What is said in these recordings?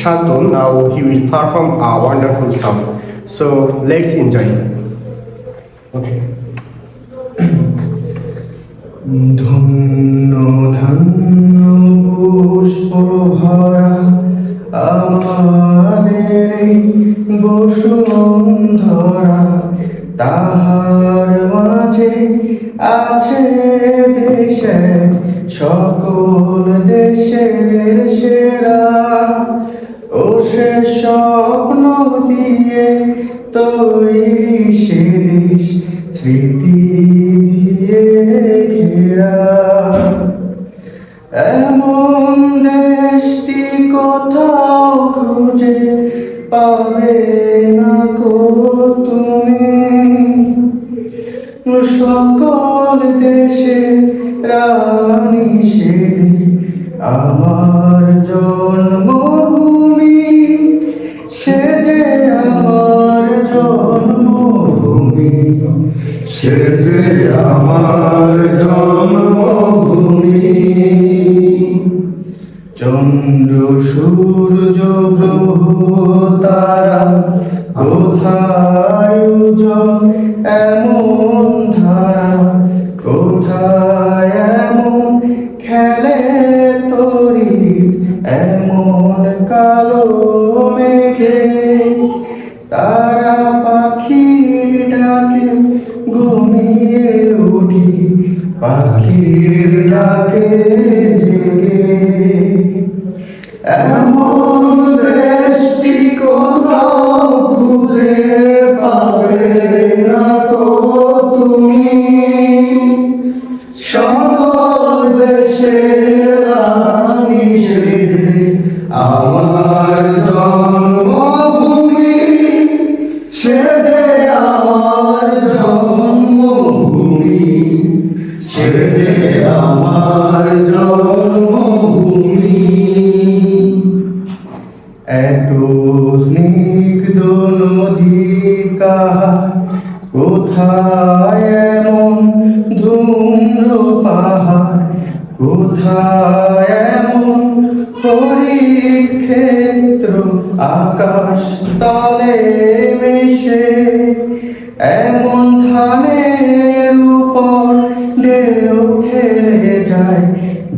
Shantanu. Now he will perform a wonderful song. So let's enjoy. Okay. ধন্য ধন্য পুষ্প ভরা আমাদের এই বসুন্ধরা, তাহার মাঝে আছে দেশে সকল দেশের সেরা। ও সে স্বপ্ন দিয়ে তৈরি সে দেশ স্মৃতি দিয়ে ঘেরা। এমন দেশটি কোথাও খুঁজে পাবে না কো তুমি, সকল দেশে রানী সেদিন আমার জন্মভূমি, সে যে আমার জন্মভূমি, সে যে আমার জন্মভূমি। চন্দ্র সূর্য গ্রহ তারা কোথায় উজ্জ্বল এমন ধারা, কোথায় এমন খেলে তড়িৎ এমন কালো মেঘে। তারা পাখির ডাকে ঘুমিয়ে উঠি, পাখির ডাকে জেগে। এমন দেশটি কোথাও খুঁজে পাবে না কো তুমি, সকল দেশের রানী সেজে আমার জন্মভূমি, সে যে আমার জন্মভূমি, সে যে আমার জন্মভূমি। এত স্নিগ্ধ নদী কাহার, কোথায় এমন ধূম্র পাহাড়, কোথায় এমন হরিত ক্ষেত্র আকাশ তলে মিশে। এমন ধানের উপর ঢেউ খেলে যায়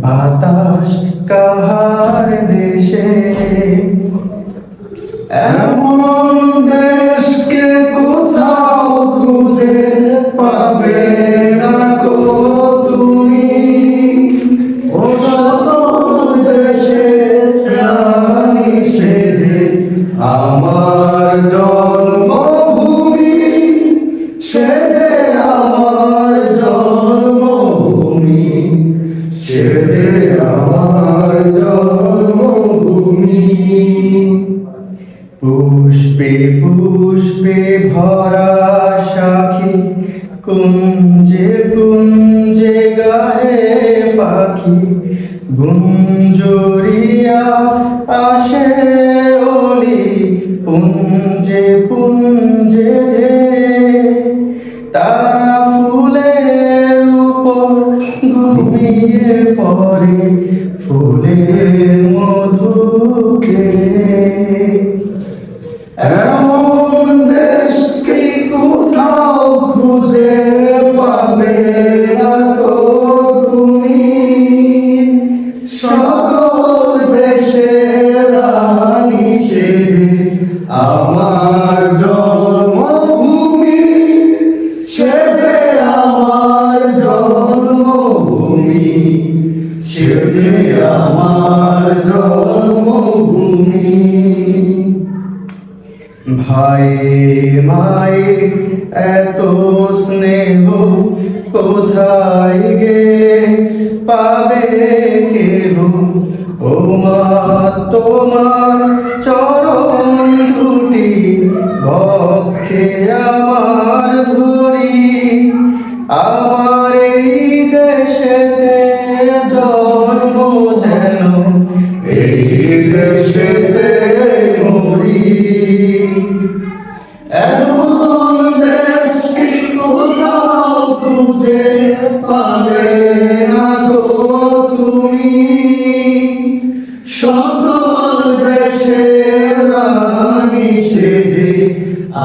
বাতাস কাহার দেশে। এমন দেশকে কোথাও খুঁজে পাবে না কো তুমি, ও সকল দেশের রানী সেজে আমার জন্মভূমি, সে যে আমার জন্মভূমি, সে যে আমার জন্মভূমি। পুষ্পে পুষ্পে ভরা সাখী, কুঞ্জে কুঞ্জে গাহে পাখি, গুঞ্জরিয়া আসে ওলি পুঞ্জে পুঞ্জে। তারা ফুলের উপর ঘুমিয়ে পড়ে, ফুলের মধু খেয়ে। এমন দেশকে কোথাও খুঁজে পাবে না কো তুমি, সকল দেশের রানী সেজে আমার জন্মভূমি, সে যে আমার জন্মভূমি, সে যে আমার জন্মভূমি। ভাই মায়ে এত স্নেহ কোথায় গে পাবে কেহ, ও মা তোমার চরণ দুটি বক্ষে আমার ধরি। আমার এই দেশেতে জন্ম যেন এই দেশেতে মরি। এমন দেশকে কোথাও খুঁজে পাবে না গো তুমি, সকল দেশে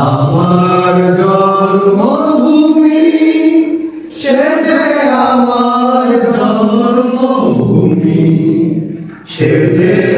আমার জন্মভূমি, সে যে আমার জন্মভূমি, সে যে